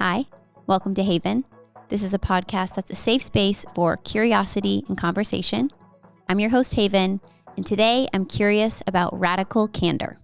Hi, welcome to Haven. This is a podcast that's a safe space for curiosity and conversation. I'm your host, Haven, and today I'm curious about radical candor.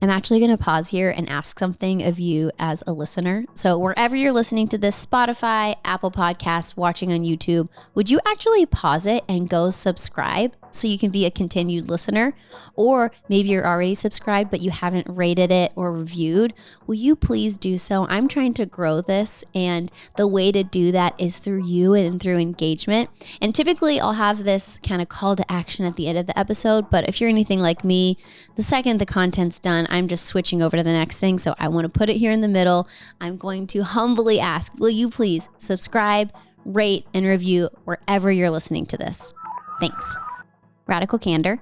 I'm actually going to pause here and ask something of you as a listener. So wherever you're listening to this, Spotify, Apple Podcasts, watching on YouTube, would you actually pause it and go subscribe so you can be a continued listener? Or maybe you're already subscribed, but you haven't rated it or reviewed. Will you please do so? I'm trying to grow this, and the way to do that is through you and through engagement. And typically I'll have this kind of call to action at the end of the episode, but if you're anything like me, the second the content's done, I'm just switching over to the next thing. So I want to put it here in the middle. I'm going to humbly ask, will you please subscribe, rate, and review wherever you're listening to this? Thanks. Radical candor.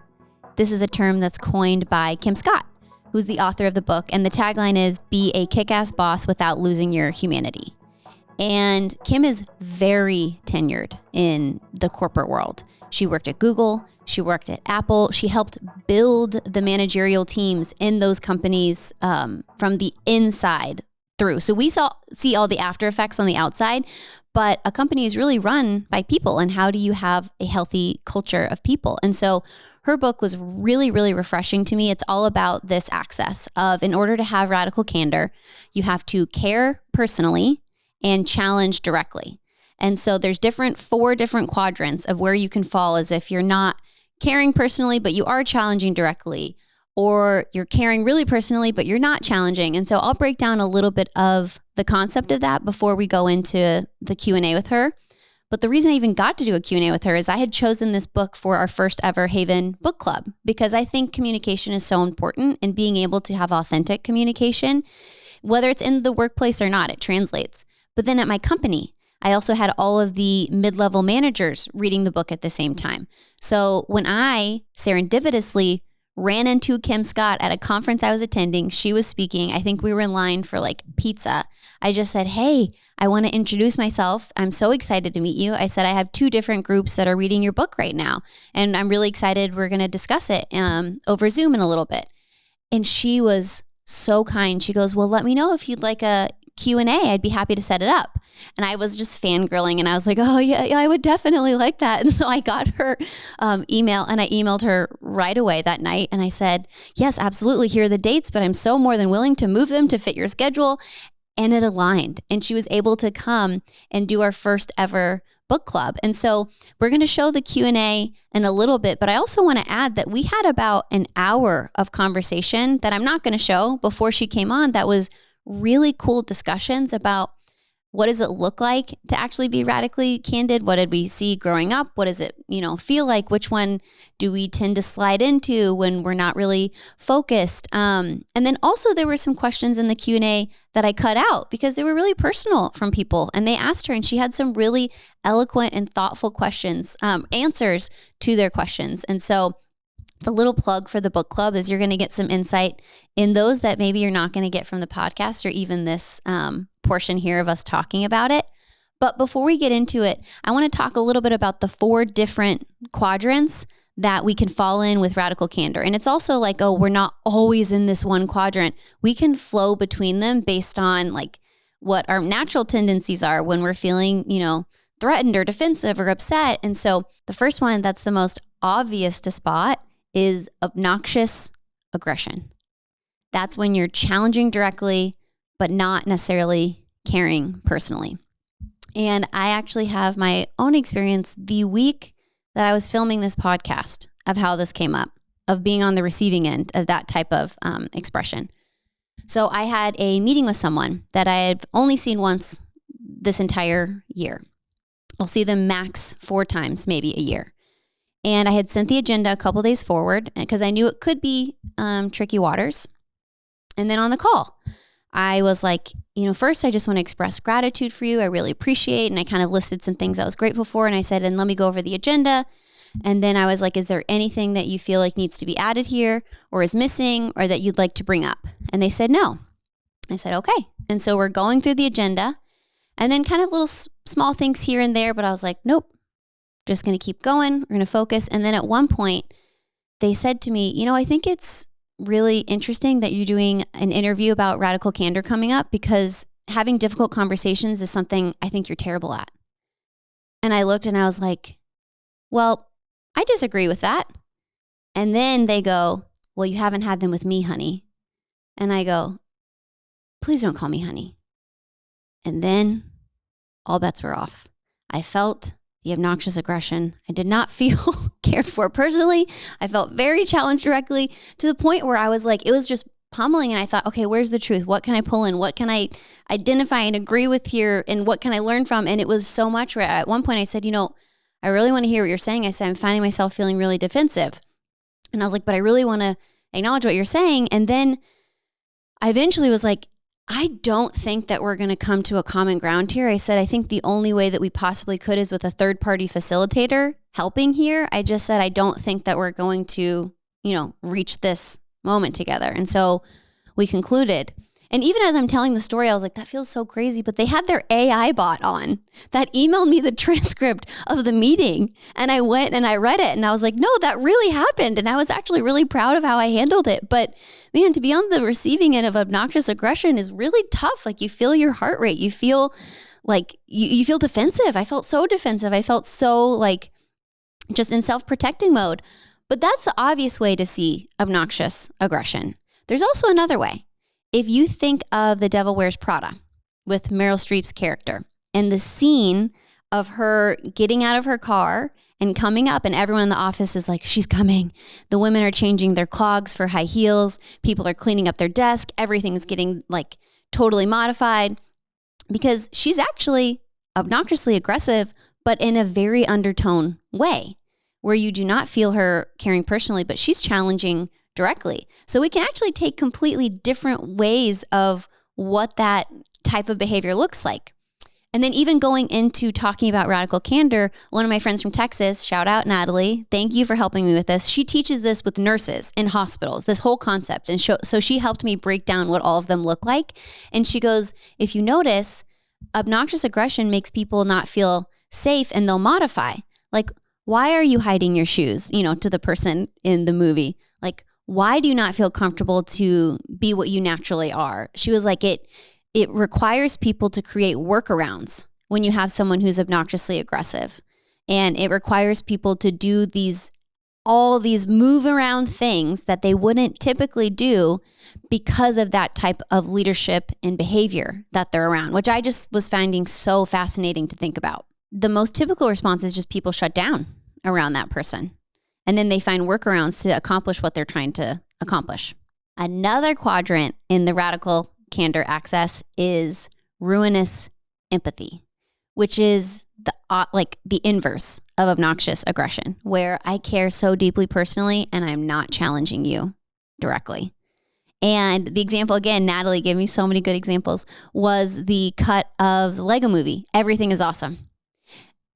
This is a term that's coined by Kim Scott, who's the author of the book. And the tagline is, be a kick-ass boss without losing your humanity. And Kim is very tenured in the corporate world. She worked at Google. She worked at Apple. She helped build the managerial teams in those companies from the inside through. So we see all the after effects on the outside, but a company is really run by people. And how do you have a healthy culture of people? And so her book was really, really refreshing to me. It's all about this access of, in order to have radical candor, you have to care personally and challenge directly. And so there's four different quadrants of where you can fall, as if you're not caring personally, but you are challenging directly, or you're caring really personally, but you're not challenging. And so I'll break down a little bit of the concept of that before we go into the Q&A with her. But the reason I even got to do a Q&A with her is I had chosen this book for our first ever Haven book club, because I think communication is so important, and being able to have authentic communication, whether it's in the workplace or not, it translates. But then at my company, I also had all of the mid-level managers reading the book at the same time. So when I serendipitously ran into Kim Scott at a conference I was attending, she was speaking. I think we were in line for like pizza. I just said, hey, I want to introduce myself. I'm so excited to meet you. I said, I have 2 different groups that are reading your book right now, and I'm really excited. We're going to discuss it over Zoom in a little bit. And she was so kind. She goes, well, let me know if you'd like a Q&A. I'd be happy to set it up. And I was just fangirling, and I was like, oh yeah, I would definitely like that. And so I got her email, and I emailed her right away that night. And I said, yes, absolutely. Here are the dates, but I'm so more than willing to move them to fit your schedule. And it aligned, and she was able to come and do our first ever book club. And so we're going to show the Q&A in a little bit, but I also want to add that we had about an hour of conversation that I'm not going to show before she came on. That was really cool discussions about, what does it look like to actually be radically candid? What did we see growing up? What does it, feel like? Which one do we tend to slide into when we're not really focused? And then also there were some questions in the Q&A that I cut out because they were really personal from people, and they asked her, and she had some really eloquent and thoughtful questions, answers to their questions. And so the little plug for the book club is you're going to get some insight in those that maybe you're not going to get from the podcast or even this portion here of us talking about it. But before we get into it, I want to talk a little bit about the 4 different quadrants that we can fall in with radical candor. And it's also like, oh, we're not always in this one quadrant. We can flow between them based on like what our natural tendencies are when we're feeling, threatened or defensive or upset. And so the first one that's the most obvious to spot is obnoxious aggression. That's when you're challenging directly, but not necessarily caring personally. And I actually have my own experience the week that I was filming this podcast of how this came up, of being on the receiving end of that type of expression. So I had a meeting with someone that I had only seen once this entire year. I'll see them max 4 times, maybe a year. And I had sent the agenda a couple days forward because I knew it could be tricky waters. And then on the call, I was like, first, I just want to express gratitude for you. I really appreciate. And I kind of listed some things I was grateful for. And I said, and let me go over the agenda. And then I was like, is there anything that you feel like needs to be added here or is missing or that you'd like to bring up? And they said, no. I said, okay. And so we're going through the agenda and then kind of little small things here and there. But I was like, nope, just going to keep going. We're going to focus. And then at one point, they said to me, I think it's really interesting that you're doing an interview about radical candor coming up, because having difficult conversations is something I think you're terrible at. And I looked and I was like, well, I disagree with that. And then they go, well, you haven't had them with me, honey. And I go, please don't call me honey. And then all bets were off. I felt the obnoxious aggression. I did not feel cared for personally. I felt very challenged directly, to the point where I was like, it was just pummeling. And I thought, okay, where's the truth? What can I pull in? What can I identify and agree with here? And what can I learn from? And it was so much where at one point I said, I really want to hear what you're saying. I said, I'm finding myself feeling really defensive. And I was like, but I really want to acknowledge what you're saying. And then I eventually was like, I don't think that we're going to come to a common ground here. I said, I think the only way that we possibly could is with a third-party facilitator helping here. I just said, I don't think that we're going to, reach this moment together. And so we concluded. And even as I'm telling the story, I was like, that feels so crazy. But they had their AI bot on that emailed me the transcript of the meeting. And I went and I read it. And I was like, no, that really happened. And I was actually really proud of how I handled it. But man, to be on the receiving end of obnoxious aggression is really tough. Like, you feel your heart rate. You feel like you feel defensive. I felt so defensive. I felt so like just in self-protecting mode. But that's the obvious way to see obnoxious aggression. There's also another way. If you think of The Devil Wears Prada with Meryl Streep's character and the scene of her getting out of her car and coming up, and everyone in the office is like, she's coming. The women are changing their clogs for high heels. People are cleaning up their desk. Everything's getting like totally modified, because she's actually obnoxiously aggressive, but in a very undertone way where you do not feel her caring personally, but she's challenging directly. So we can actually take completely different ways of what that type of behavior looks like. And then even going into talking about radical candor, one of my friends from Texas, shout out Natalie, thank you for helping me with this. She teaches this with nurses in hospitals, this whole concept. And so she helped me break down what all of them look like. And she goes, if you notice, obnoxious aggression makes people not feel safe, and they'll modify. Like, why are you hiding your shoes, to the person in the movie? Like, why do you not feel comfortable to be what you naturally are? She was like, it requires people to create workarounds when you have someone who's obnoxiously aggressive. And it requires people to do all these move around things that they wouldn't typically do because of that type of leadership and behavior that they're around, which I just was finding so fascinating to think about. The most typical response is just people shut down around that person. And then they find workarounds to accomplish what they're trying to accomplish. Another quadrant in the radical candor axis is ruinous empathy, which is the inverse of obnoxious aggression, where I care so deeply personally and I'm not challenging you directly. And the example, again, Natalie gave me so many good examples, was the cut of the Lego movie, Everything is Awesome.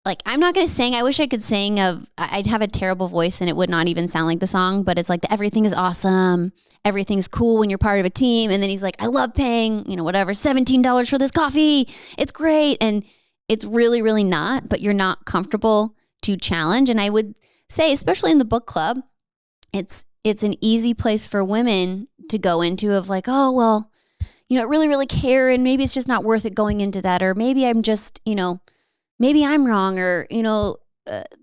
Like, I'm not going to sing. I wish I could sing. I'd have a terrible voice and it would not even sound like the song, but it's like everything is awesome. Everything's cool when you're part of a team. And then he's like, I love paying, $17 for this coffee. It's great. And it's really, really not, but you're not comfortable to challenge. And I would say, especially in the book club, it's an easy place for women to go into of like, oh, well, I really, really care. And maybe it's just not worth it going into that. Or maybe I'm just, maybe I'm wrong, or,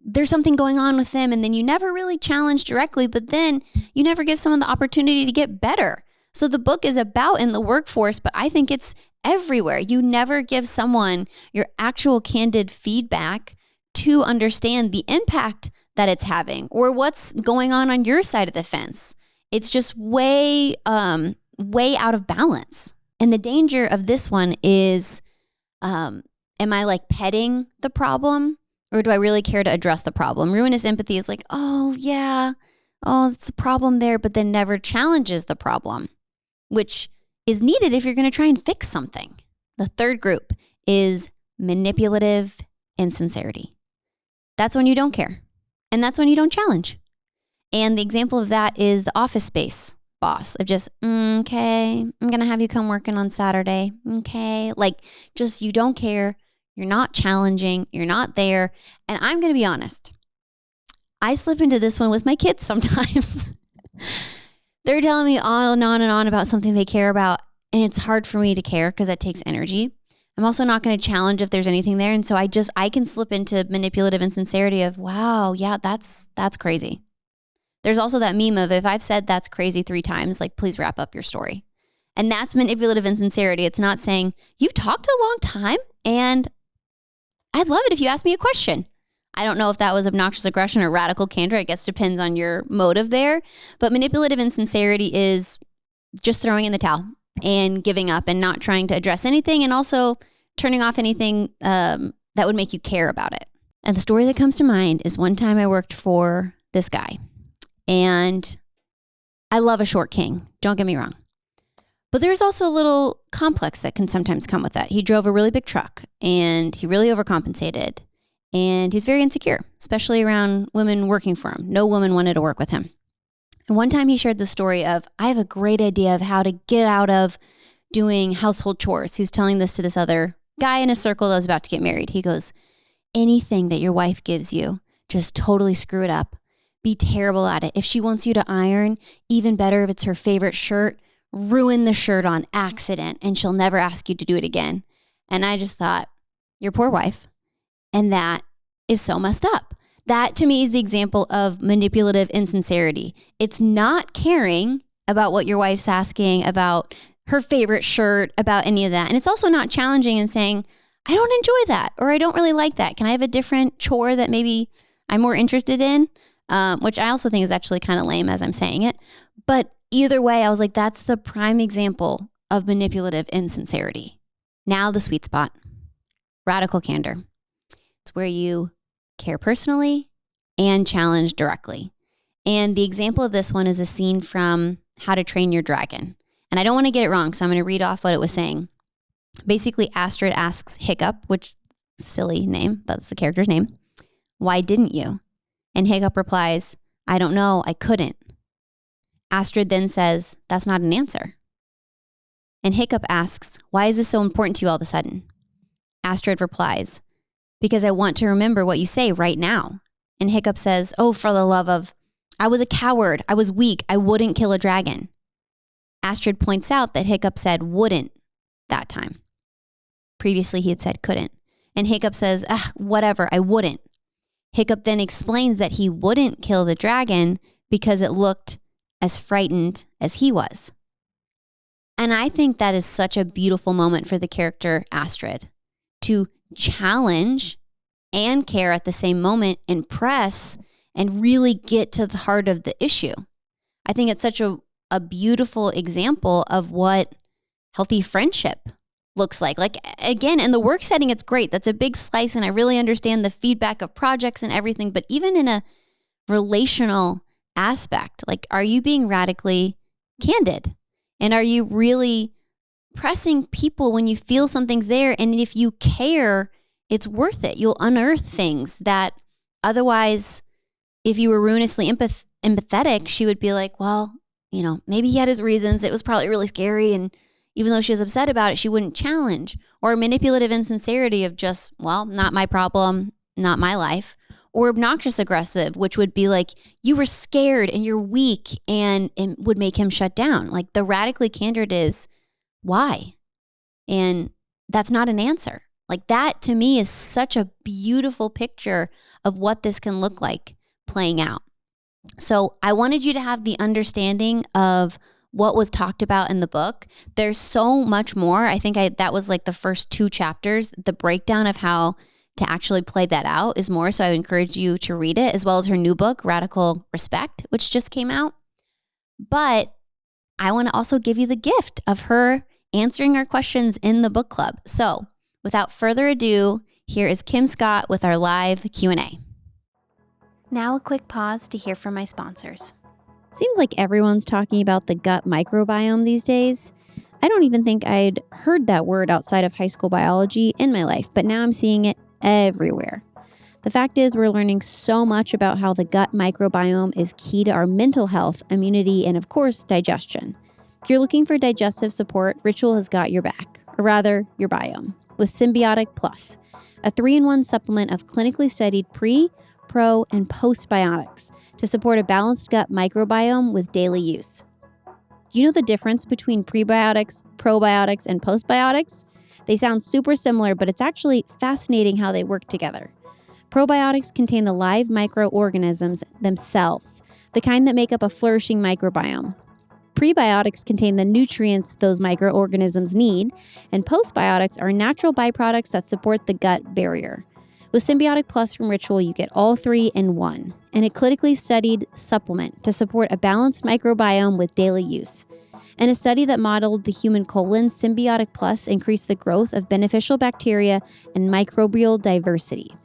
there's something going on with them. And then you never really challenge directly, but then you never give someone the opportunity to get better. So the book is about in the workforce, but I think it's everywhere. You never give someone your actual candid feedback to understand the impact that it's having or what's going on your side of the fence. It's just way out of balance. And the danger of this one is, am I like petting the problem, or do I really care to address the problem? Ruinous empathy is like, oh yeah, it's a problem there, but then never challenges the problem, which is needed if you're going to try and fix something. The third group is manipulative insincerity. That's when you don't care. And that's when you don't challenge. And the example of that is the Office Space boss of just, okay, I'm going to have you come working on Saturday. Okay. Like, just, you don't care. You're not challenging. You're not there. And I'm going to be honest. I slip into this one with my kids sometimes. They're telling me on and on about something they care about. And it's hard for me to care because that takes energy. I'm also not going to challenge if there's anything there. And so I can slip into manipulative insincerity of, wow, yeah, that's crazy. There's also that meme of, if I've said that's crazy 3 times, like, please wrap up your story. And that's manipulative insincerity. It's not saying, you've talked a long time and I'd love it if you asked me a question. I don't know if that was obnoxious aggression or radical candor. I guess depends on your motive there. But manipulative insincerity is just throwing in the towel and giving up and not trying to address anything, and also turning off anything that would make you care about it. And the story that comes to mind is one time I worked for this guy, and I love a short king. Don't get me wrong. But there's also a little complex that can sometimes come with that. He drove a really big truck and he really overcompensated, and he's very insecure, especially around women working for him. No woman wanted to work with him. And one time he shared the story of, I have a great idea of how to get out of doing household chores. He was telling this to this other guy in a circle that was about to get married. He goes, anything that your wife gives you, just totally screw it up. Be terrible at it. If she wants you to iron, even better if it's her favorite shirt, ruin the shirt on accident and she'll never ask you to do it again. And I just thought, your poor wife. And that is so messed up. That to me is the example of manipulative insincerity. It's not caring about what your wife's asking, about her favorite shirt, about any of that. And it's also not challenging and saying, I don't enjoy that, or I don't really like that. Can I have a different chore that maybe I'm more interested in? Which I also think is actually kind of lame as I'm saying it. But either way, I was like, that's the prime example of manipulative insincerity. Now the sweet spot, radical candor. It's where you care personally and challenge directly. And the example of this one is a scene from How to Train Your Dragon. And I don't want to get it wrong, so I'm going to read off what it was saying. Basically, Astrid asks Hiccup, which silly name, but it's the character's name, why didn't you? And Hiccup replies, I don't know, I couldn't. Astrid then says, that's not an answer. And Hiccup asks, why is this so important to you all of a sudden? Astrid replies, because I want to remember what you say right now. And Hiccup says, oh, for the love of, I was a coward. I was weak. I wouldn't kill a dragon. Astrid points out that Hiccup said wouldn't that time. Previously, he had said couldn't. And Hiccup says, whatever, I wouldn't. Hiccup then explains that he wouldn't kill the dragon because it looked as frightened as he was. And I think that is such a beautiful moment for the character Astrid to challenge and care at the same moment and press and really get to the heart of the issue. I think it's such a beautiful example of what healthy friendship looks like. Like, again, in the work setting, it's great. That's a big slice. And I really understand the feedback of projects and everything. But even in a relational aspect, like, are you being radically candid? And are you really pressing people when you feel something's there? And if you care, it's worth it. You'll unearth things that otherwise, if you were ruinously empathetic, she would be like, well, you know, maybe he had his reasons. It was probably really scary. And even though she was upset about it, she wouldn't challenge. Or manipulative insincerity of just, well, not my problem, not my life. Or obnoxious aggressive, which would be like, you were scared and you're weak, and it would make him shut down. Like, the radically candid is, why? And that's not an answer. Like, that to me is such a beautiful picture of what this can look like playing out. So I wanted you to have the understanding of what was talked about in the book. There's so much more. I think that was like the first 2 chapters. The breakdown of how to actually play that out is more. So I would encourage you to read it, as well as her new book, Radical Respect, which just came out. But I want to also give you the gift of her answering our questions in the book club. So without further ado, here is Kim Scott with our live Q&A. Now a quick pause to hear from my sponsors. Seems like everyone's talking about the gut microbiome these days. I don't even think I'd heard that word outside of high school biology in my life, but now I'm seeing it everywhere. The fact is, we're learning so much about how the gut microbiome is key to our mental health, immunity, and of course, digestion. If you're looking for digestive support, Ritual has got your back, or rather, your biome. with Symbiotic Plus, a 3-in-1 supplement of clinically studied pre, pro, and postbiotics to support a balanced gut microbiome with daily use. Do you know the difference between prebiotics, probiotics, and postbiotics? They sound super similar, but it's actually fascinating how they work together. Probiotics contain the live microorganisms themselves, the kind that make up a flourishing microbiome. Prebiotics contain the nutrients those microorganisms need, and postbiotics are natural byproducts that support the gut barrier. With Symbiotic Plus from Ritual, you get all 3 in one, and a clinically studied supplement to support a balanced microbiome with daily use. In a study that modeled the human colon, Symbiotic Plus increased the growth of beneficial bacteria and microbial diversity.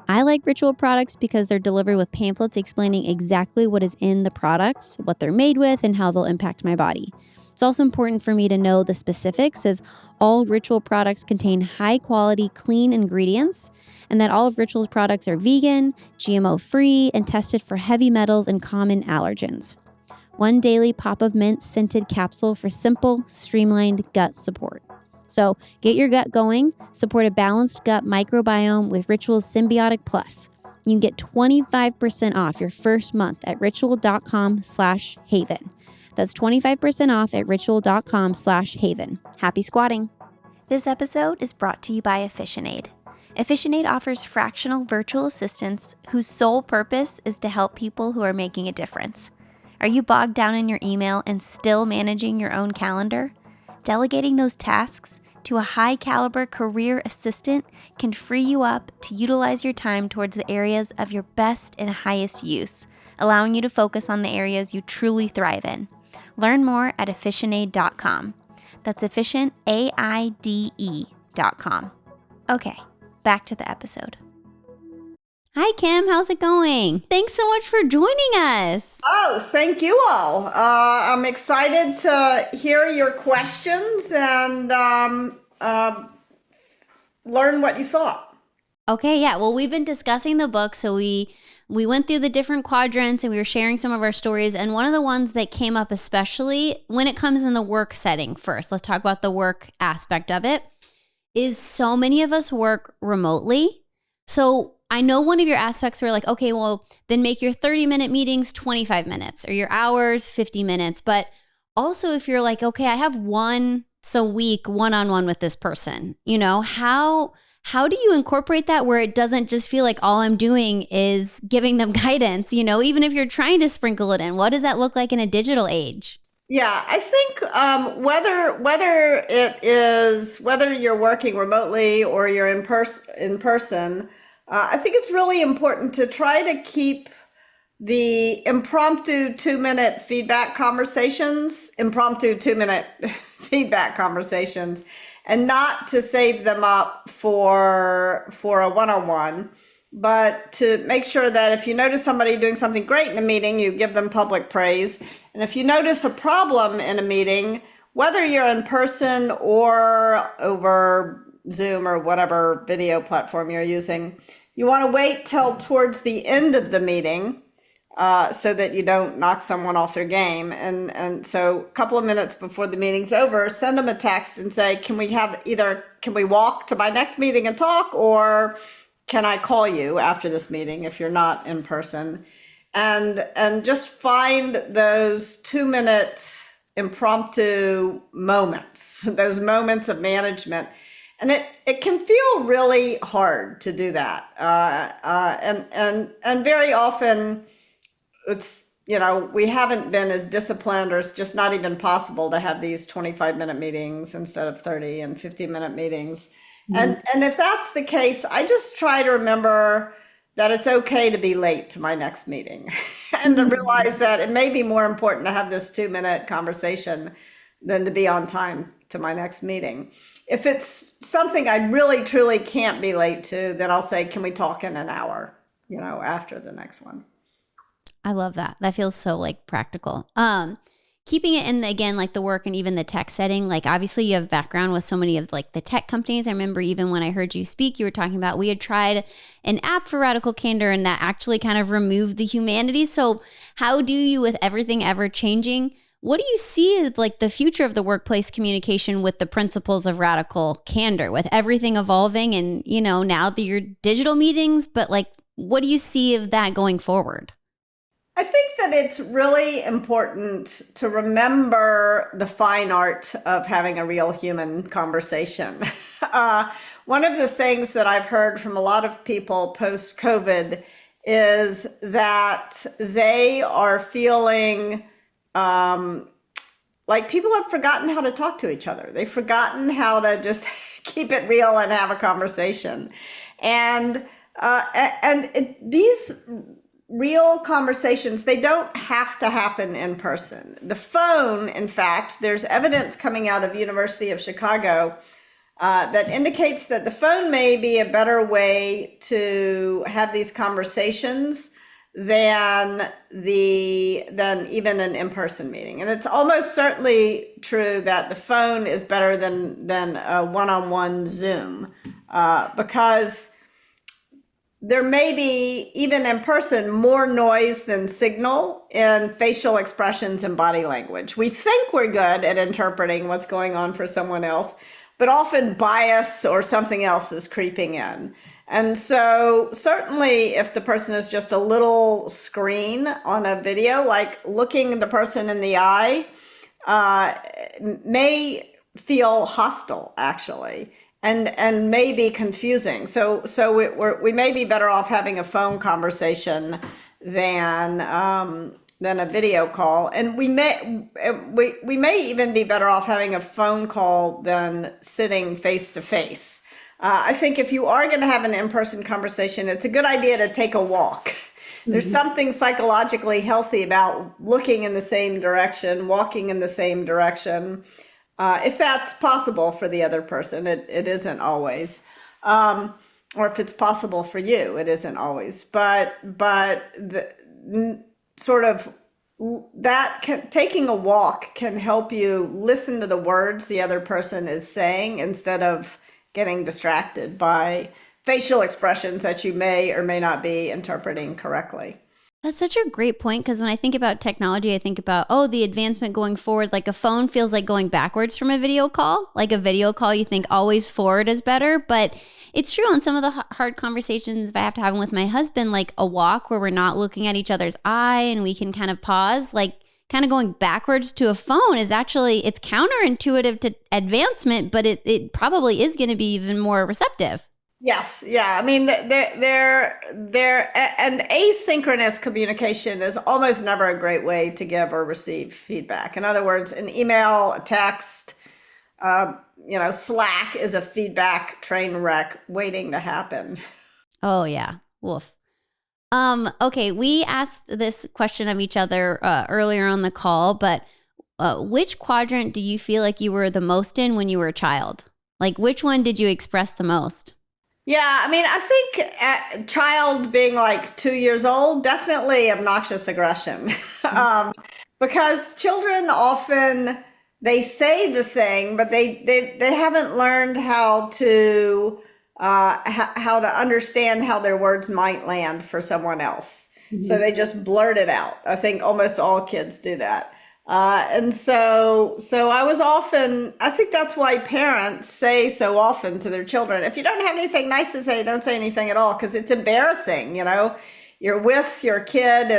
I like Ritual products because they're delivered with pamphlets explaining exactly what is in the products, what they're made with, and how they'll impact my body. It's also important for me to know the specifics, as all Ritual products contain high-quality, clean ingredients, and that all of Ritual's products are vegan, GMO-free, and tested for heavy metals and common allergens. One daily pop of mint scented capsule for simple, streamlined gut support. So get your gut going, support a balanced gut microbiome with Ritual's Symbiotic Plus. You can get 25% off your first month at ritual.com/haven. That's 25% off at ritual.com/haven. Happy squatting. This episode is brought to you by Efficientaid. Efficientaid offers fractional virtual assistants whose sole purpose is to help people who are making a difference. Are you bogged down in your email and still managing your own calendar? Delegating those tasks to a high-caliber career assistant can free you up to utilize your time towards the areas of your best and highest use, allowing you to focus on the areas you truly thrive in. Learn more at efficientaid.com. That's efficient, AIDE.com. Okay, back to the episode. Hi, Kim. How's it going? Thanks so much for joining us. Oh, thank you all. I'm excited to hear your questions and learn what you thought. Okay, yeah. Well, we've been discussing the book, so we went through the different quadrants and we were sharing some of our stories. And one of the ones that came up, especially when it comes in the work setting first, let's talk about the work aspect of it, is so many of us work remotely. So I know one of your aspects were like, okay, well, then make your 30-minute meetings 25 minutes or your hours 50 minutes. But also if you're like, okay, I have once a week one-on-one with this person, you know, how do you incorporate that where it doesn't just feel like all I'm doing is giving them guidance, you know, even if you're trying to sprinkle it in? What does that look like in a digital age? Yeah, I think whether you're working remotely or you're in person, I think it's really important to try to keep the impromptu 2-minute feedback conversations, and not to save them up for a one-on-one, but to make sure that if you notice somebody doing something great in a meeting, you give them public praise. And if you notice a problem in a meeting, whether you're in person or over Zoom or whatever video platform you're using, you want to wait till towards the end of the meeting so that you don't knock someone off their game. And so a couple of minutes before the meeting's over, send them a text and say, can we walk to my next meeting and talk, or can I call you after this meeting if you're not in person? And just find those 2-minute impromptu moments, those moments of management. And it can feel really hard to do that. And very often it's, you know, we haven't been as disciplined, or it's just not even possible to have these 25-minute meetings instead of 30 and 50-minute meetings. Mm-hmm. And if that's the case, I just try to remember that it's okay to be late to my next meeting and to realize that it may be more important to have this 2-minute conversation than to be on time to my next meeting. If it's something I really, truly can't be late to, then I'll say, can we talk in an hour, you know, after the next one? I love that. That feels so like practical. Keeping it in, again, like the work and even the tech setting, like obviously you have background with so many of like the tech companies. I remember even when I heard you speak, you were talking about, we had tried an app for Radical Candor and that actually kind of removed the humanity. So how do you, with everything ever changing, What do you see as like the future of the workplace communication with the principles of radical candor, with everything evolving and, now that your digital meetings, but like, what do you see of that going forward? I think that it's really important to remember the fine art of having a real human conversation. One of the things that I've heard from a lot of people post-COVID is that they are feeling like people have forgotten how to talk to each other. They've forgotten how to just keep it real and have a conversation. And these real conversations, they don't have to happen in person. The phone, in fact, there's evidence coming out of University of Chicago that indicates that the phone may be a better way to have these conversations than even an in-person meeting. And it's almost certainly true that the phone is better than a one-on-one Zoom because there may be, even in person, more noise than signal in facial expressions and body language. We think we're good at interpreting what's going on for someone else, but often bias or something else is creeping in. And so certainly if the person is just a little screen on a video, like looking the person in the eye, may feel hostile, actually. And may be confusing. So we may be better off having a phone conversation than a video call. And we may even be better off having a phone call than sitting face to face. I think if you are going to have an in-person conversation, it's a good idea to take a walk. There's something psychologically healthy about looking in the same direction, walking in the same direction. If that's possible for the other person, it isn't always. Or if it's possible for you, it isn't always. But taking a walk can help you listen to the words the other person is saying instead of getting distracted by facial expressions that you may or may not be interpreting correctly. That's such a great point, because when I think about technology, I think about, the advancement going forward. Like a phone feels like going backwards from a video call. Like a video call, you think always forward is better. But it's true on some of the hard conversations if I have to have them with my husband, like a walk where we're not looking at each other's eye and we can kind of pause, like kind of going backwards to a phone is actually, it's counterintuitive to advancement, but it probably is going to be even more receptive. Yes, yeah. I mean, and asynchronous communication is almost never a great way to give or receive feedback. In other words, an email, a text, Slack is a feedback train wreck waiting to happen. Oh yeah, woof. Okay, we asked this question of each other earlier on the call, but which quadrant do you feel like you were the most in when you were a child? Like, which one did you express the most? Yeah, I mean, I think a child being like 2 years old, definitely obnoxious aggression. Because children often, they say the thing, but they haven't learned how to understand how their words might land for someone else. Mm-hmm. So they just blurt it out. I think almost all kids do that. And so I think that's why parents say so often to their children, if you don't have anything nice to say, don't say anything at all, because it's embarrassing. You're with your kid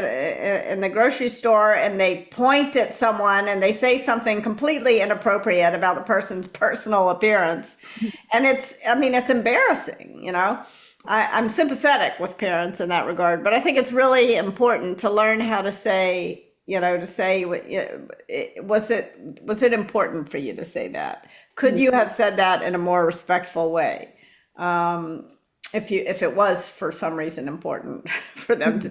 in the grocery store and they point at someone and they say something completely inappropriate about the person's personal appearance. And it's embarrassing, I'm sympathetic with parents in that regard, but I think it's really important to learn how to say, was it important for you to say that? Could you have said that in a more respectful way? If it was for some reason important for them to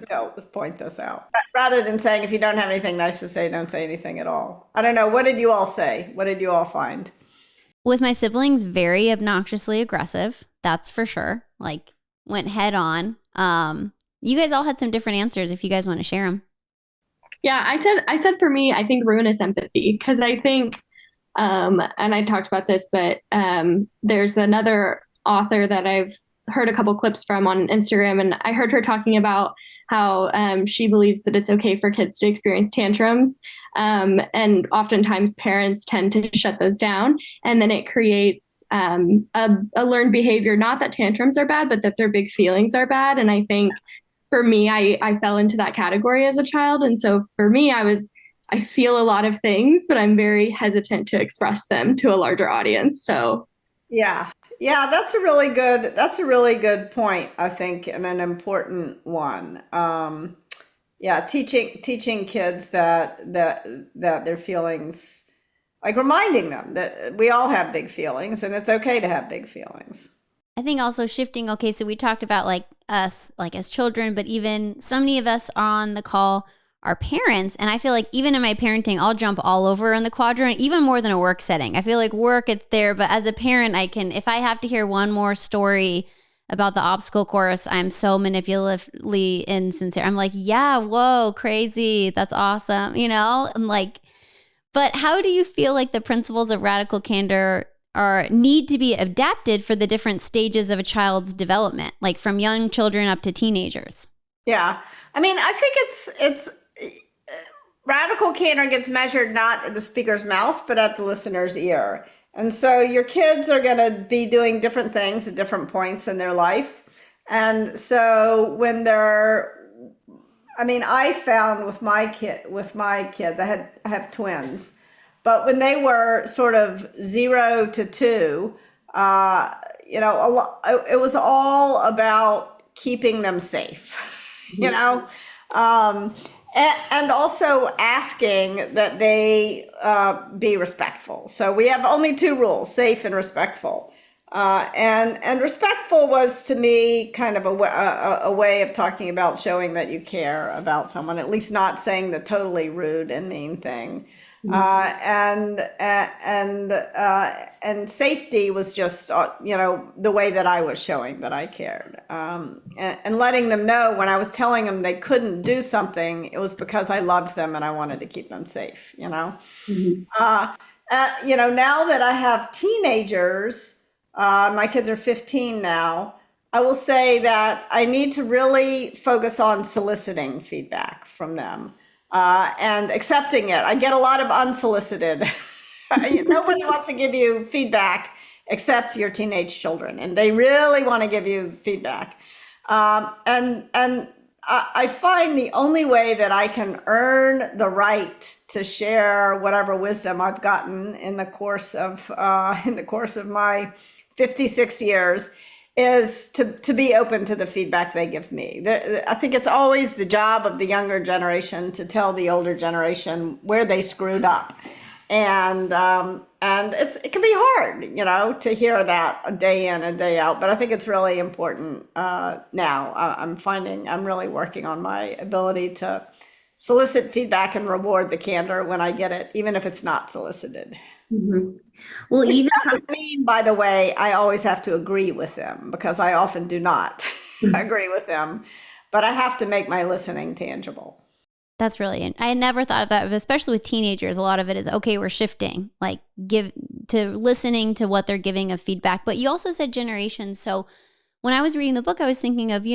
point this out, rather than saying, if you don't have anything nice to say, don't say anything at all. I don't know. What did you all say? What did you all find? With my siblings, very obnoxiously aggressive. That's for sure. Like went head on. You guys all had some different answers if you guys want to share them. Yeah, I said for me, I think ruinous empathy, because I think, and I talked about this, but there's another author that I've heard a couple clips from on Instagram, and I heard her talking about how she believes that it's okay for kids to experience tantrums. And oftentimes parents tend to shut those down, and then it creates a learned behavior, not that tantrums are bad, but that their big feelings are bad. And I think for me, I fell into that category as a child. And so for me, I feel a lot of things, but I'm very hesitant to express them to a larger audience. So Yeah. Yeah, that's a really good point, I think, and an important one. Yeah, teaching kids that their feelings, like reminding them that we all have big feelings and it's okay to have big feelings. I think also shifting, okay, so we talked about like us, like as children, but even so many of us on the call are parents. And I feel like even in my parenting, I'll jump all over in the quadrant, even more than a work setting. I feel like work, it's there. But as a parent, I can, if I have to hear one more story about the obstacle course, I'm so manipulatively insincere. I'm like, yeah, whoa, crazy. That's awesome. You know, and like, but how do you feel like the principles of radical candor are need to be adapted for the different stages of a child's development, like from young children up to teenagers? Yeah. I mean, I think it's radical candor gets measured not at the speaker's mouth, but at the listener's ear. And so your kids are going to be doing different things at different points in their life. And so when I found with my kids, I have twins, but when they were sort of 0 to 2, it was all about keeping them safe, you know, and also asking that they be respectful. So we have only 2 rules: safe and respectful. And respectful was to me kind of a way of talking about showing that you care about someone, at least not saying the totally rude and mean thing. And safety was just the way that I was showing that I cared, and letting them know when I was telling them they couldn't do something, it was because I loved them and I wanted to keep them safe. Now that I have teenagers, my kids are 15 now. I will say that I need to really focus on soliciting feedback from them. And accepting it. I get a lot of unsolicited. Nobody wants to give you feedback except your teenage children, and they really want to give you feedback. And I find the only way that I can earn the right to share whatever wisdom I've gotten in the course of my 56 years is to be open to the feedback they give me. I think it's always the job of the younger generation to tell the older generation where they screwed up. And it can be hard, to hear that day in and day out. But I think it's really important now. I'm finding I'm really working on my ability to solicit feedback and reward the candor when I get it, even if it's not solicited. Mm-hmm. Well, Which even doesn't mean, by the way, I always have to agree with them, because I often do not agree with them, but I have to make my listening tangible. That's brilliant. I had never thought of that, but especially with teenagers, a lot of it is, okay, we're shifting, like listening to what they're giving of feedback. But you also said generations. So when I was reading the book, I was thinking of,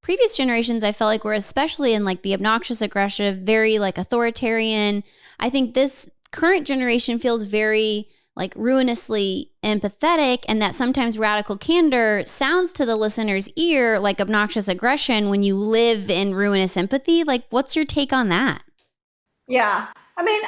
previous generations, I felt like were especially in like the obnoxious, aggressive, very like authoritarian. I think this current generation feels very like ruinously empathetic, and that sometimes radical candor sounds to the listener's ear like obnoxious aggression when you live in ruinous empathy. Like, what's your take on that? Yeah. I think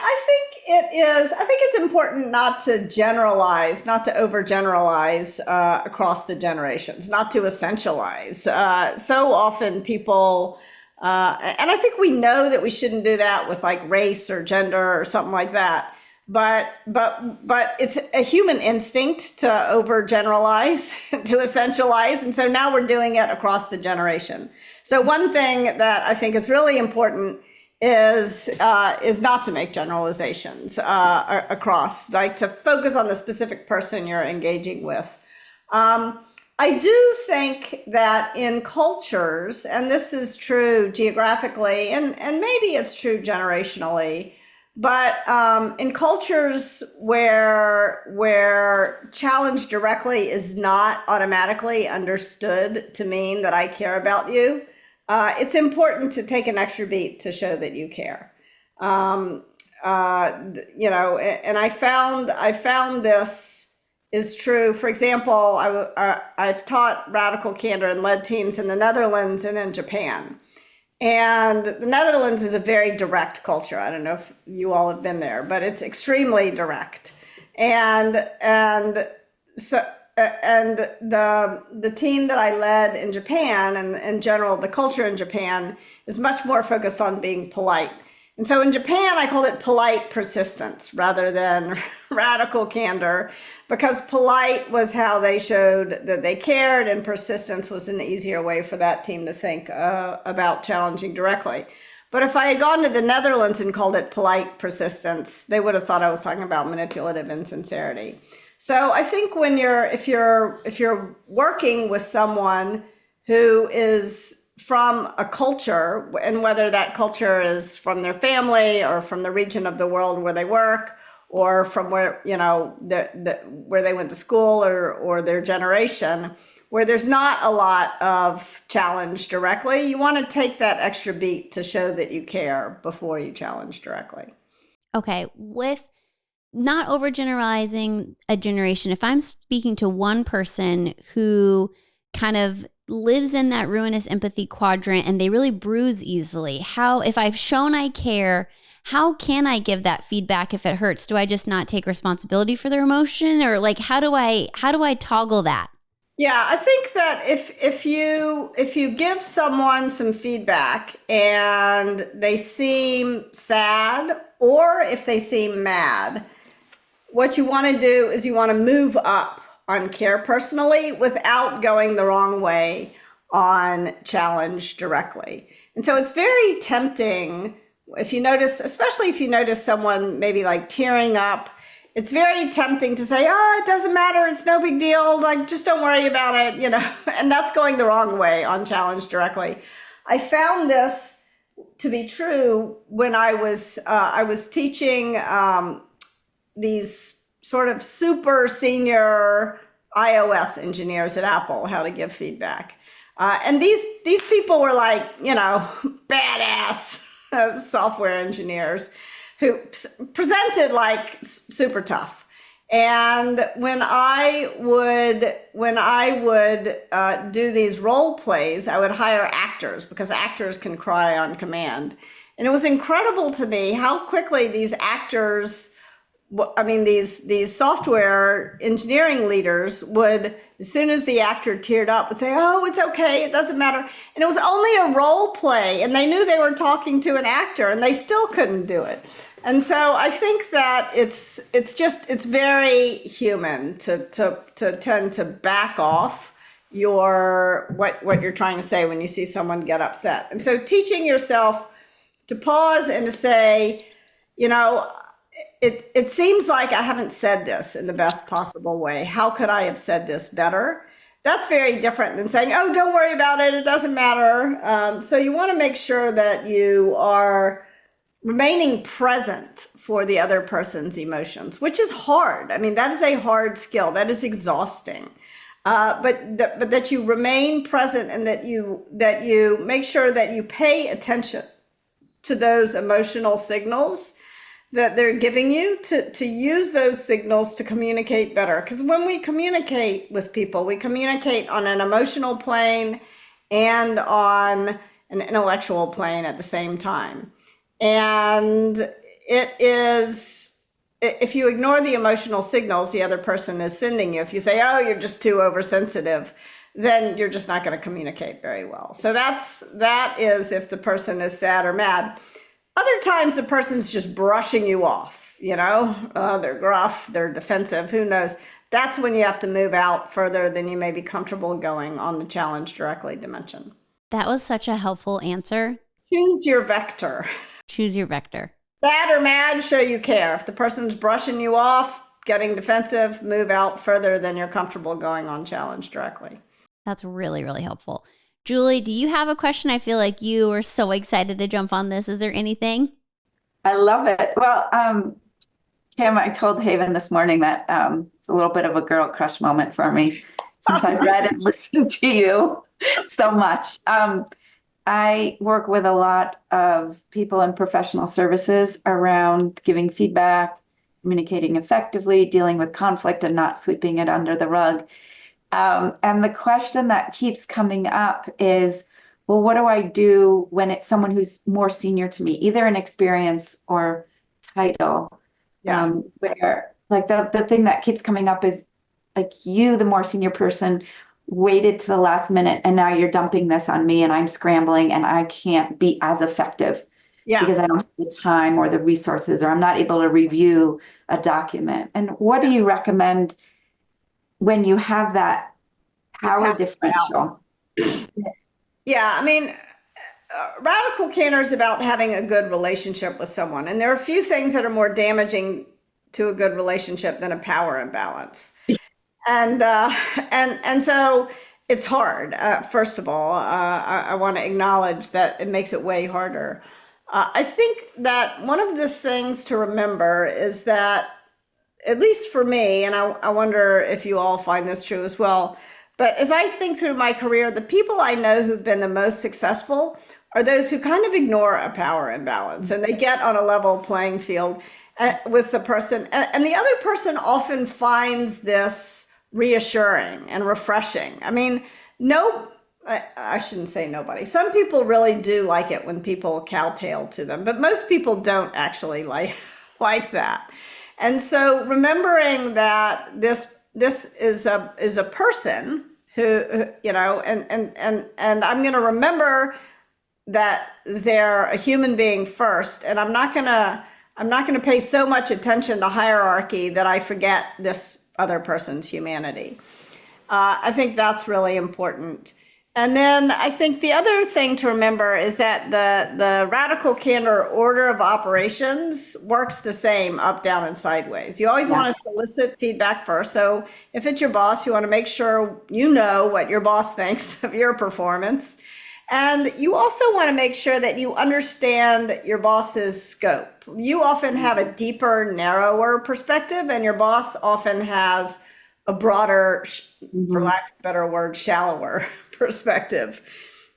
it's important not to generalize, not to overgeneralize across the generations, not to essentialize. So often people, and I think we know that we shouldn't do that with like race or gender or something like that. But it's a human instinct to overgeneralize, to essentialize. And so now we're doing it across the generation. So one thing that I think is really important is not to make generalizations across, like to focus on the specific person you're engaging with. I do think that in cultures, and this is true geographically, and maybe it's true generationally, But in cultures where challenge directly is not automatically understood to mean that I care about you, it's important to take an extra beat to show that you care. And I found this is true. For example, I've taught radical candor and led teams in the Netherlands and in Japan. And the Netherlands is a very direct culture. I don't know if you all have been there, but it's extremely direct. And the team that I led in Japan, and in general, the culture in Japan is much more focused on being polite. And so in Japan, I called it polite persistence rather than radical candor, because polite was how they showed that they cared, and persistence was an easier way for that team to think about challenging directly. But if I had gone to the Netherlands and called it polite persistence, they would have thought I was talking about manipulative insincerity. So I think if you're working with someone who is from a culture, and whether that culture is from their family or from the region of the world where they work, or from where, where they went to school, or their generation, where there's not a lot of challenge directly, you want to take that extra beat to show that you care before you challenge directly. Okay, with not overgeneralizing a generation, if I'm speaking to one person who kind of lives in that ruinous empathy quadrant and they really bruise easily, if I've shown I care, how can I give that feedback if it hurts? Do I just not take responsibility for their emotion, or like how do I toggle that? Yeah, I think that if you give someone some feedback and they seem sad, or if they seem mad, what you want to do is you want to move up on care personally without going the wrong way on challenge directly. And so it's very tempting, if you notice, especially if you notice someone maybe like tearing up, it's very tempting to say, oh, it doesn't matter, it's no big deal, like just don't worry about it, and that's going the wrong way on challenge directly. I found this to be true when I was teaching these sort of super senior iOS engineers at Apple how to give feedback. And these people were like, badass software engineers who presented like super tough. And when I would do these role plays, I would hire actors, because actors can cry on command. And it was incredible to me how quickly these actors, these software engineering leaders would, as soon as the actor teared up, would say, oh, it's okay, it doesn't matter. And it was only a role play, and they knew they were talking to an actor, and they still couldn't do it. And so I think that it's very human to tend to back off what you're trying to say when you see someone get upset. And so teaching yourself to pause and to say, it seems like I haven't said this in the best possible way. How could I have said this better? That's very different than saying, oh, don't worry about it, it doesn't matter. So you want to make sure that you are remaining present for the other person's emotions, which is hard. I mean, that is a hard skill. That is exhausting. But that you remain present, and that you make sure that you pay attention to those emotional signals that they're giving you, to use those signals to communicate better. Because when we communicate with people, we communicate on an emotional plane and on an intellectual plane at the same time. And it is, if you ignore the emotional signals the other person is sending you, if you say, oh, you're just too oversensitive, then you're just not going to communicate very well. So that is if the person is sad or mad. Other times the person's just brushing you off, they're gruff, they're defensive, who knows. That's when you have to move out further than you may be comfortable going on the challenge directly dimension. That was such a helpful answer. Choose your vector. Choose your vector. Sad or mad, show you care. If the person's brushing you off, getting defensive, move out further than you're comfortable going on challenge directly. That's really, really helpful. Julie, do you have a question? I feel like you are so excited to jump on this. Is there anything? I love it. Well, Kim, I told Haven this morning that it's a little bit of a girl crush moment for me since I've read and listened to you so much. I work with a lot of people in professional services around giving feedback, communicating effectively, dealing with conflict and not sweeping it under the rug. And the question that keeps coming up is, well, what do I do when it's someone who's more senior to me, either in experience or title? Yeah. Where like the thing that keeps coming up is like you, the more senior person, waited to the last minute and now you're dumping this on me and I'm scrambling and I can't be as effective because I don't have the time or the resources or I'm not able to review a document. And what do you recommend when you have that power differential? Yeah, I mean, radical candor is about having a good relationship with someone. And there are a few things that are more damaging to a good relationship than a power imbalance. And so it's hard. First of all, I want to acknowledge that it makes it way harder. I think that one of the things to remember is that, at least for me, and I wonder if you all find this true as well, but as I think through my career, the people I know who've been the most successful are those who kind of ignore a power imbalance and they get on a level playing field with the person. And the other person often finds this reassuring and refreshing. I mean, I shouldn't say nobody. Some people really do like it when people kowtow to them, but most people don't actually like that. And so remembering that this is a person who, you know, and I'm going to remember that they're a human being first, and I'm not going to pay so much attention to hierarchy that I forget this other person's humanity. I think that's really important. And then I think the other thing to remember is that the radical candor order of operations works the same up, down, and sideways. You always want to solicit feedback first. So if it's your boss, you want to make sure you know what your boss thinks of your performance. And you also want to make sure that you understand your boss's scope. You often have a deeper, narrower perspective, and your boss often has a broader, for lack of a better word, shallower perspective.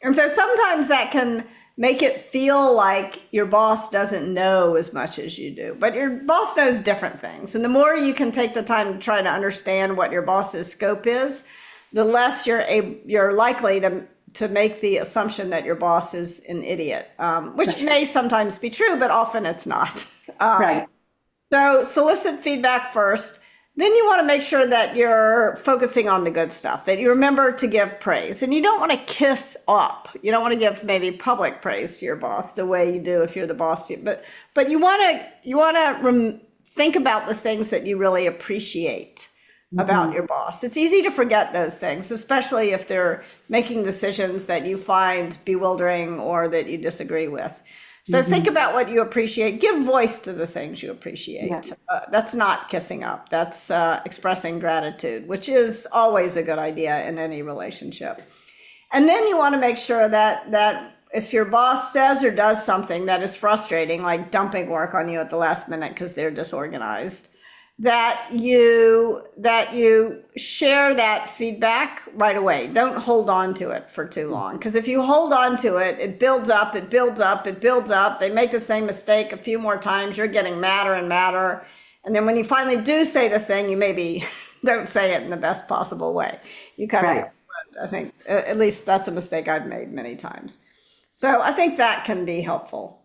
And so sometimes that can make it feel like your boss doesn't know as much as you do, but your boss knows different things. And the more you can take the time to try to understand what your boss's scope is, the less you're likely to make the assumption that your boss is an idiot, which may sometimes be true, but often it's not. Right. So solicit feedback first. Then you want to make sure that you're focusing on the good stuff, that you remember to give praise. And you don't want to kiss up. You don't want to give maybe public praise to your boss the way you do if you're the boss. But you want to think about the things that you really appreciate about your boss. It's easy to forget those things, especially if they're making decisions that you find bewildering or that you disagree with. So think about what you appreciate. Give voice to the things you appreciate. Yeah. That's not kissing up. That's expressing gratitude, which is always a good idea in any relationship. And then you want to make sure that if your boss says or does something that is frustrating, like dumping work on you at the last minute because they're disorganized, that you share that feedback right away. Don't hold on to it for too long, because if you hold on to it, it builds up. They make the same mistake a few more times. You're getting madder and madder. And then when you finally do say the thing, you maybe don't say it in the best possible way. You kind of, I think, at least that's a mistake I've made many times. So I think that can be helpful.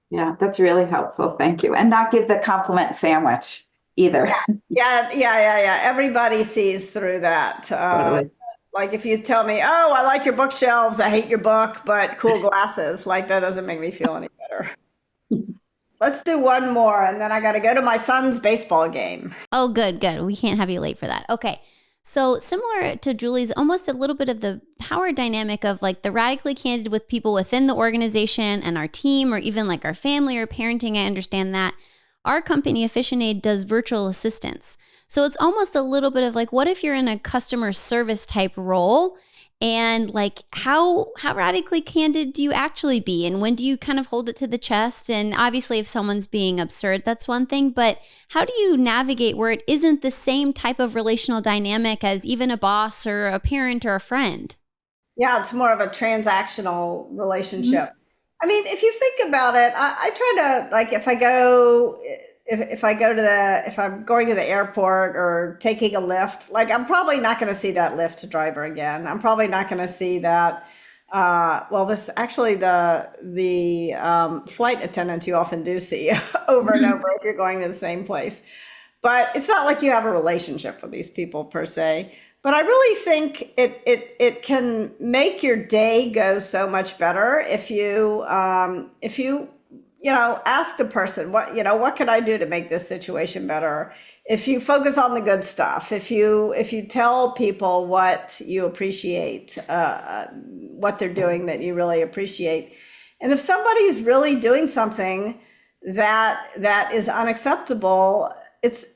Yeah, that's really helpful. Thank you. And not give the compliment sandwich either. Yeah. Everybody sees through that. Totally. Like if you tell me, oh, I like your bookshelves, I hate your book, but cool glasses, like that doesn't make me feel any better. Let's do one more, and then I got to go to my son's baseball game. Oh, good. We can't have you late for that. Okay. So similar to Julie's, almost a little bit of the power dynamic of like the radically candid with people within the organization and our team, or even like our family or parenting. I understand that. Our company, Efficientaid, does virtual assistants. So it's almost a little bit of like, what if you're in a customer service type role And like, how radically candid do you actually be? And when do you kind of hold it to the chest? And obviously, if someone's being absurd, that's one thing. But how do you navigate where it isn't the same type of relational dynamic as even a boss or a parent or a friend? Yeah, it's more of a transactional relationship. I mean, if you think about it, I try to, like, if I'm going to the airport or taking a lift, like, I'm probably not going to see that Lyft driver again. I'm probably not going to see that. This actually the flight attendants you often do see over and over if you're going to the same place. But it's not like you have a relationship with these people per se. But I really think it can make your day go so much better if you ask the person, what can I do to make this situation better? If you focus on the good stuff, if you tell people what you appreciate, what they're doing that you really appreciate, and if somebody's really doing something that is unacceptable,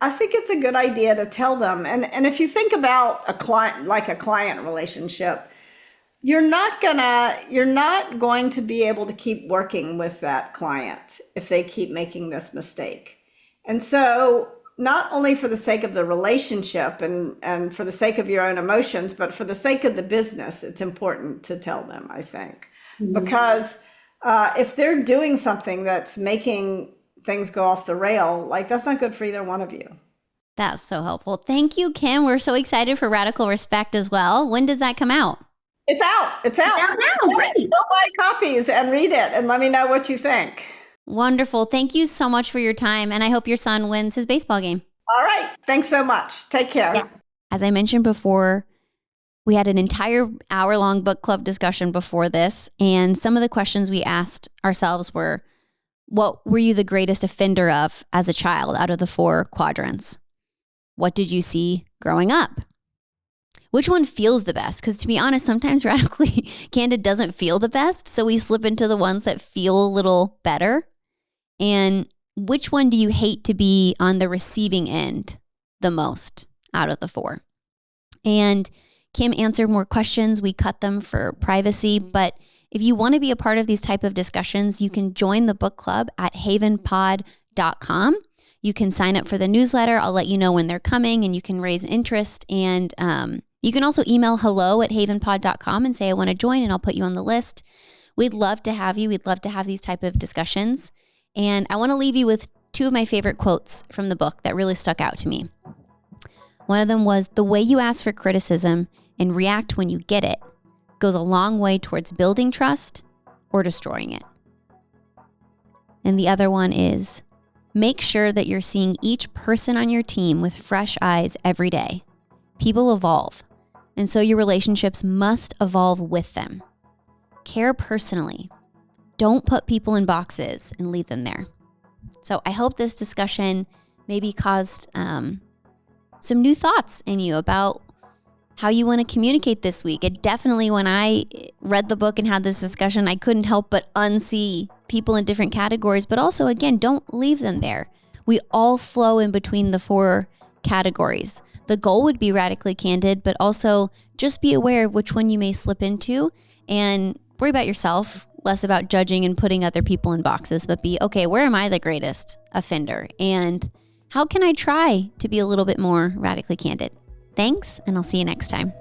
I think it's a good idea to tell them. And if you think about a client relationship, you're not going to be able to keep working with that client if they keep making this mistake. And so not only for the sake of the relationship and for the sake of your own emotions, but for the sake of the business, it's important to tell them, I think. Because if they're doing something that's making things go off the rail, like, that's not good for either one of you. That was so helpful. Thank you, Kim. We're so excited for Radical Respect as well. When does that come out? It's out. It's out. Great. Go buy copies and read it and let me know what you think. Wonderful. Thank you so much for your time. And I hope your son wins his baseball game. All right. Thanks so much. Take care. Yeah. As I mentioned before, we had an entire hour-long book club discussion before this. And some of the questions we asked ourselves were, what were you the greatest offender of as a child out of the 4 quadrants? What did you see growing up? Which one feels the best? Because to be honest, sometimes Radically Candid doesn't feel the best. So we slip into the ones that feel a little better. And which one do you hate to be on the receiving end the most out of the 4? And Kim answered more questions. We cut them for privacy. But if you want to be a part of these type of discussions, you can join the book club at havenpod.com. You can sign up for the newsletter. I'll let you know when they're coming, and you can raise interest. And you can also email hello@havenpod.com and say, I want to join, and I'll put you on the list. We'd love to have you. We'd love to have these type of discussions. And I want to leave you with 2 of my favorite quotes from the book that really stuck out to me. One of them was, the way you ask for criticism and react when you get it goes a long way towards building trust or destroying it. And the other one is, make sure that you're seeing each person on your team with fresh eyes every day. People evolve, and so your relationships must evolve with them. Care personally. Don't put people in boxes and leave them there. So I hope this discussion maybe caused some new thoughts in you about how you want to communicate this week. It definitely, when I read the book and had this discussion, I couldn't help but unsee people in different categories. But also, again, don't leave them there. We all flow in between the 4 categories. The goal would be radically candid, but also just be aware of which one you may slip into and worry about yourself, less about judging and putting other people in boxes, but be, okay, where am I the greatest offender? And how can I try to be a little bit more radically candid? Thanks, and I'll see you next time.